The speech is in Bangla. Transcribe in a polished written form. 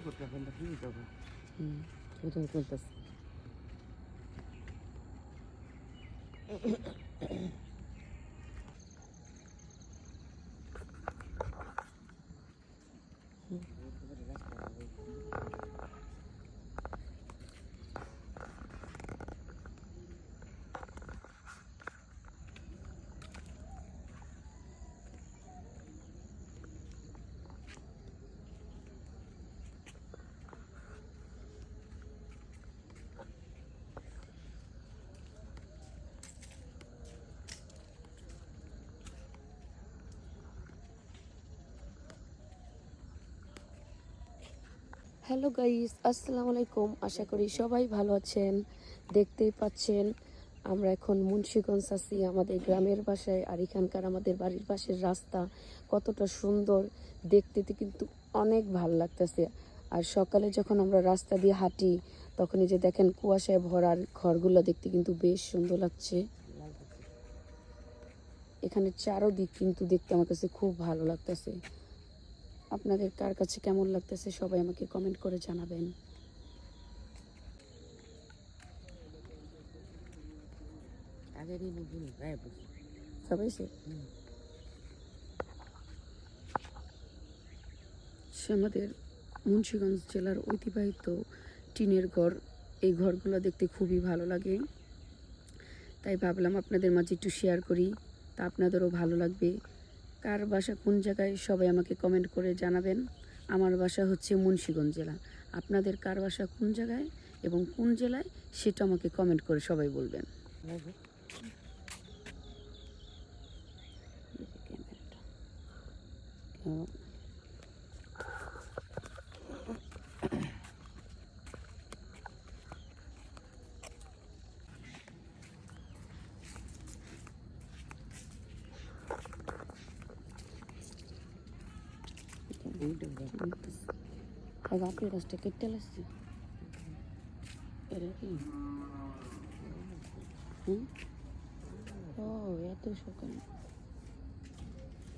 কোথাও চলতেছে। হ্যালো গাইস, আসসালামু আলাইকুম। আশা করি সবাই ভালো আছেন। দেখতেই পাচ্ছেন আমরা এখন মুন্সিগঞ্জ আছি, আমাদের গ্রামের বাসায়। আর এখানকার আমাদের বাড়ির পাশের রাস্তা কতটা সুন্দর দেখতে, কিন্তু অনেক ভালো লাগতেছে। আর সকালে যখন আমরা রাস্তা দিয়ে হাঁটি তখনই যে দেখেন কুয়াশায় ভরার ঘরগুলো দেখতে কিন্তু বেশ সুন্দর লাগছে। এখানে চারোদিক কিন্তু দেখতে আমার কাছে খুব ভালো লাগতেছে। আপনাদের কার কাছে কেমন লাগতেছে সবাই আমাকে কমেন্ট করে জানাবেন। সবাই সে আমাদের মুন্সিগঞ্জ জেলার ঐতিহ্যবাহী টিনের ঘর। এই ঘরগুলো দেখতে খুবই ভালো লাগে, তাই ভাবলাম আপনাদের মাঝে একটু শেয়ার করি, তা আপনাদেরও ভালো লাগবে। কার বাসা কোন জায়গায় সবাই আমাকে কমেন্ট করে জানাবেন। আমার বাসা হচ্ছে মুন্সিগঞ্জ জেলা। আপনাদের কার বাসা কোন জায়গায় এবং কোন জেলায় সেটা আমাকে কমেন্ট করে সবাই বলবেন। আপনি গাছটা কেটে লাগছে এটা কি? ও এত সকাল।